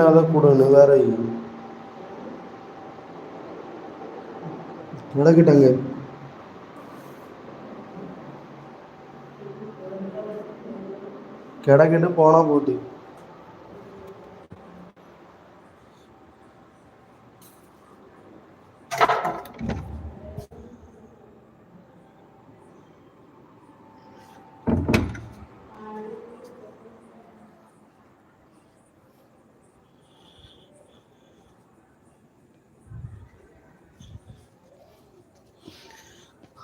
அதை கூடன்னு வேற நடக்கிட்டாங்க. கிடக்கிட்டு போனா போட்டு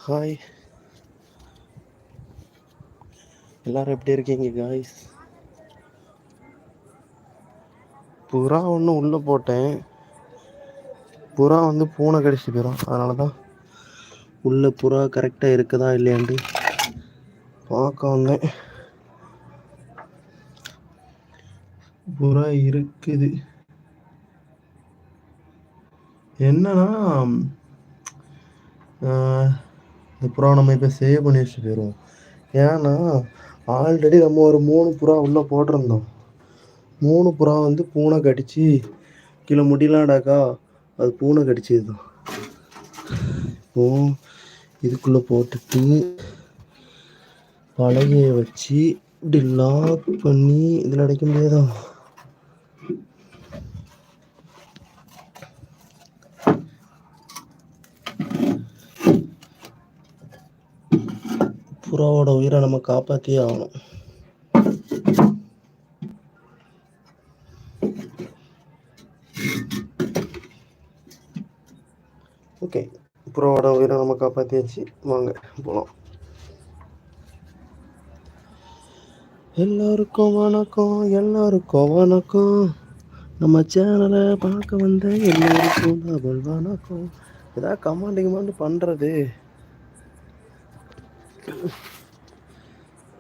ஹாய், எல்லாரும் எப்படி இருக்கீங்க காய்ஸ்? புறா ஒன்று உள்ளே போட்டேன். புறா வந்து பூனை கடிச்சிட்டு போயிடும். அதனால தான் உள்ள புறா கரெக்டாக இருக்குதா இல்லையாண்டு பார்க்க வந்தேன். புறா இருக்குது. என்னன்னா இந்த புறா நம்ம இப்போ சேவ் பண்ணி வச்சுட்டு போயிடுவோம். ஏன்னா ஆல்ரெடி நம்ம ஒரு 3 புறா உள்ளே போட்டிருந்தோம். 3 புறா வந்து பூனை கடிச்சு கீழே முடியலாடாக்கா, அது பூனை கடிச்சது தான். இப்போ இதுக்குள்ளே போட்டுட்டு பலகையை வச்சு இப்படி லாக் பண்ணி இதில் அடைக்க முடியாதா? புறாவோட உயிரை நம்ம காப்பாற்றியே ஆகணும். ஓகே, புறாவோட உயிரை நம்ம காப்பாற்றியாச்சு. வாங்க போகலாம். எல்லாருக்கும் வணக்கம், எல்லாருக்கும் வணக்கம். நம்ம சேனலை பார்க்க வந்த எல்லாருக்கும் டபுள் வணக்கம். ஏதாவது கமாண்டு பண்ணுறது.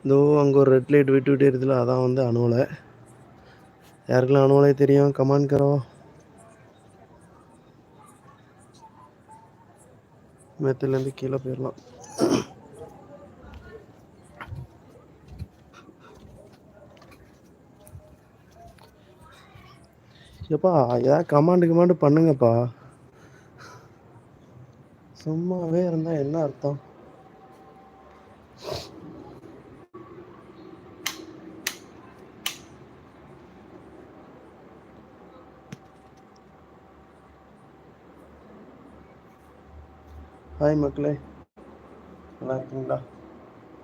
இதோ அங்கே ஒரு ரெட் லைட் விட்டு இருக்குதுல, அதான் வந்து அணுவலை. யாருக்கெல்லாம் அணுவலை தெரியும்? கமாண்ட் கரோ. மெத்திலேருந்து கீழே போயிடலாம். எப்பா ஏதாவது கமாண்டு பண்ணுங்கப்பா. சும்மாவே இருந்தால் என்ன அர்த்தம்? ஹாய் மக்களே, நல்லா இருக்கீங்களா?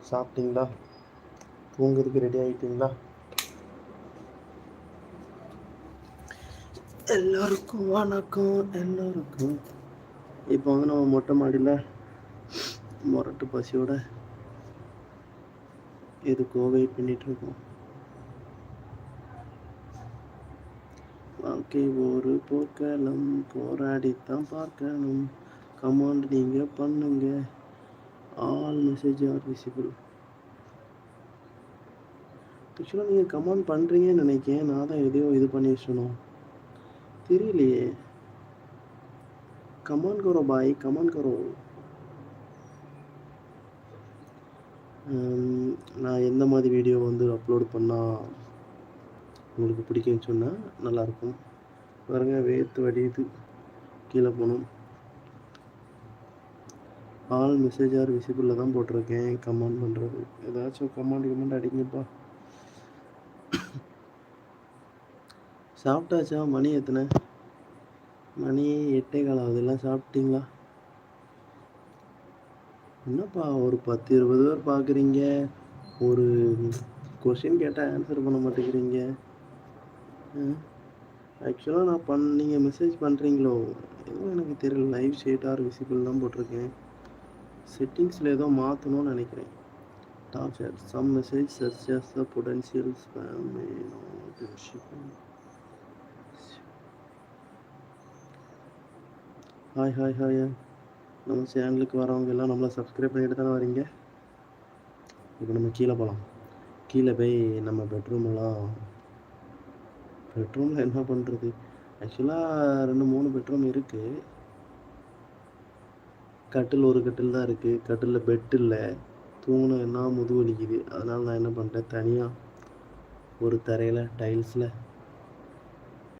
சாப்பிட்டீங்களா? தூங்குறதுக்கு ரெடி ஆகிட்டீங்களா? எல்லாருக்கும் வணக்கம், எல்லாருக்கும். இப்போ வந்து நம்ம மொட்டை மாடியில் முரட்டு பசியோட இதுக்கோ வெயிட் பண்ணிகிட்ருக்கோம். வாழ்க்கை ஒரு போர்க்களம், போராடித்தான் பார்க்கணும். கமாண்ட் நீங்கள் பண்ணுங்க. All message are visible. ஆக்சுவலாக நீங்கள் கமாண்ட் பண்ணுறீங்கன்னு நினைக்கிறேன். நான் தான் எதையோ இது பண்ணி வச்சணும் தெரியலையே. கமாண்ட் கரோ பாய், கமாண்ட் கரோ. நான் எந்த மாதிரி வீடியோ வந்து அப்லோட் பண்ணால் உங்களுக்கு பிடிக்கும்னு சொன்னால் நல்லாயிருக்கும். பாருங்க, வேர்த்து வடியுது. கீழே போகணும். ஆல் மெசேஜ் ஆர் விசிபிளில் தான் போட்டிருக்கேன் கமெண்ட் பண்ணுறது. ஏதாச்சும் கமெண்ட் அடிங்கப்பா. சாப்பிட்டாச்சா? மணி எத்தனை? மணி 8:15 ஆகுது. எல்லாம் சாப்பிட்டீங்களா? என்னப்பா ஒரு 10-20 பேர் பார்க்குறீங்க, ஒரு கொஷின் கேட்டால் ஆன்சர் பண்ண மாட்டேங்கிறீங்க. ஆக்சுவலாக நீங்கள் மெசேஜ் பண்ணுறீங்களோ எதுவும் எனக்கு தெரியல. லைவ் ஷேட் ஆர் விசிபிள் தான் போட்டிருக்கேன். செட்டிங்ஸில் ஏதோ மாற்றணும்னு நினைக்கிறேன். Top shade some message search as the potential spam may not be shipping. Hi. நம்ம சேனலுக்கு வரவங்க எல்லாம் நம்மளை சப்ஸ்கிரைப் பண்ணிட்டு தானே வரீங்க. இப்போ நம்ம கீழே போகலாம். கீழே போய் நம்ம பெட்ரூமில் என்ன பண்ணுறது? ஆக்சுவலாக 2-3 பெட்ரூம் இருக்குது. ஒரு கட்டில் தான் இருக்குது. கட்டிலில் பெட் இல்லை. தூங்கினா என்ன முதுகு வலிக்குது. அதனால் நான் என்ன பண்ணுறேன், தனியாக ஒரு தரையில் டைல்ஸில்